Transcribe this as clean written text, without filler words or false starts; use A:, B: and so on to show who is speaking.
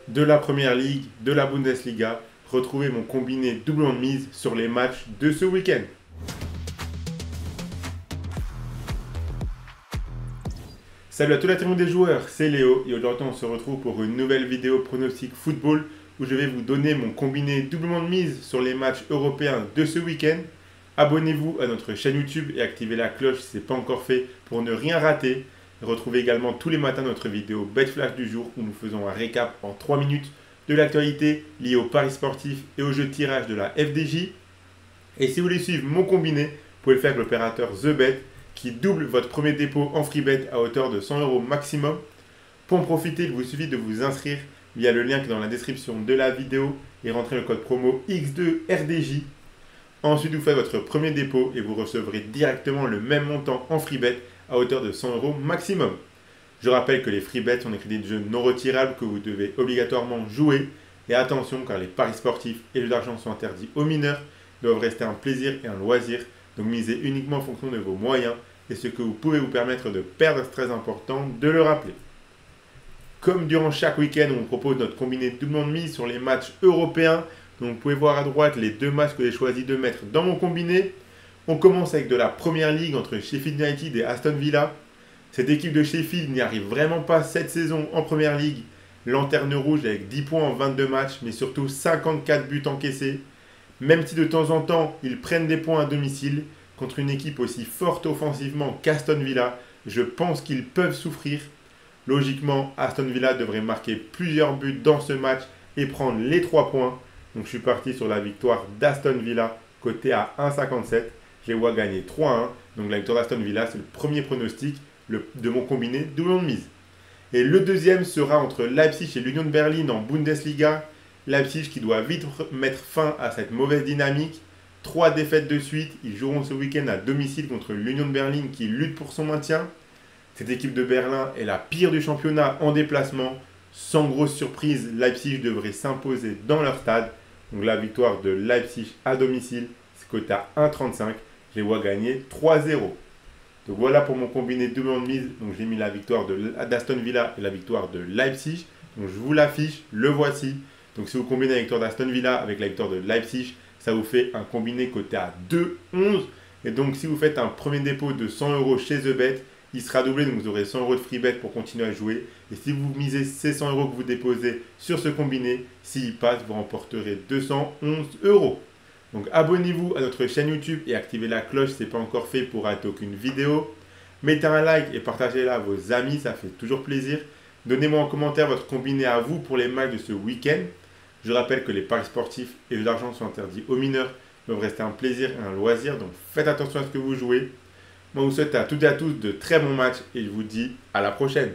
A: de la Première Ligue, de la Bundesliga. Retrouvez mon combiné doublement de mise sur les matchs de ce week-end. Salut à toute la team des joueurs, c'est Léo et aujourd'hui on se retrouve pour une nouvelle vidéo pronostic football où je vais vous donner mon combiné doublement de mise sur les matchs européens de ce week-end. Abonnez-vous à notre chaîne YouTube et activez la cloche si ce n'est pas encore fait pour ne rien rater. Retrouvez également tous les matins notre vidéo Bet Flash du jour où nous faisons un récap en 3 minutes de l'actualité liée aux paris sportifs et au jeu de tirage de la FDJ. Et si vous voulez suivre mon combiné, vous pouvez le faire avec l'opérateur TheBet qui double votre premier dépôt en free bet à hauteur de 100 € maximum. Pour en profiter, il vous suffit de vous inscrire via le lien qui est dans la description de la vidéo et rentrer le code promo X2RDJ. Ensuite, vous faites votre premier dépôt et vous recevrez directement le même montant en free bet à hauteur de 100 € maximum. Je rappelle que les free bets sont des crédits de jeu non retirables que vous devez obligatoirement jouer. Et attention, car les paris sportifs et les jeux d'argent sont interdits aux mineurs, doivent rester un plaisir et un loisir. Donc misez uniquement en fonction de vos moyens et ce que vous pouvez vous permettre de perdre, c'est très important de le rappeler. Comme durant chaque week-end, on vous propose notre combiné doublement de mise sur les matchs européens. Donc vous pouvez voir à droite les deux matchs que j'ai choisi de mettre dans mon combiné. On commence avec de la Première Ligue entre Sheffield United et Aston Villa. Cette équipe de Sheffield n'y arrive vraiment pas cette saison en Première Ligue. Lanterne rouge avec 10 points en 22 matchs, mais surtout 54 buts encaissés. Même si de temps en temps, ils prennent des points à domicile, contre une équipe aussi forte offensivement qu'Aston Villa, je pense qu'ils peuvent souffrir. Logiquement, Aston Villa devrait marquer plusieurs buts dans ce match et prendre les 3 points. Donc je suis parti sur la victoire d'Aston Villa, coté à 1,57. Je les vois gagner 3-1. Donc la victoire d'Aston Villa, c'est le premier pronostic de mon combiné doublon de mise. Et le deuxième sera entre Leipzig et l'Union de Berlin en Bundesliga. Leipzig qui doit vite mettre fin à cette mauvaise dynamique. 3 défaites de suite. Ils joueront ce week-end à domicile contre l'Union de Berlin qui lutte pour son maintien. Cette équipe de Berlin est la pire du championnat en déplacement. Sans grosse surprise, Leipzig devrait s'imposer dans leur stade. Donc la victoire de Leipzig à domicile, c'est coté à 1,35. Je les vois gagner 3-0. Donc voilà pour mon combiné doublement de mise. Donc j'ai mis la victoire d'Aston Villa et la victoire de Leipzig. Donc je vous l'affiche, le voici. Donc si vous combinez la victoire d'Aston Villa avec la victoire de Leipzig, ça vous fait un combiné coté à 2,11. Et donc si vous faites un premier dépôt de 100 € chez TheBet, il sera doublé, donc vous aurez 100 € de free bet pour continuer à jouer. Et si vous misez ces 100 € que vous déposez sur ce combiné, s'il passe, vous remporterez 211 €. Donc abonnez-vous à notre chaîne YouTube et activez la cloche si ce n'est pas encore fait pour rater aucune vidéo. Mettez un like et partagez-la à vos amis, ça fait toujours plaisir. Donnez-moi en commentaire votre combiné à vous pour les matchs de ce week-end. Je rappelle que les paris sportifs et les jeux d'argent sont interdits aux mineurs, doivent rester un plaisir et un loisir, donc faites attention à ce que vous jouez. Moi, je vous souhaite à toutes et à tous de très bons matchs et je vous dis à la prochaine.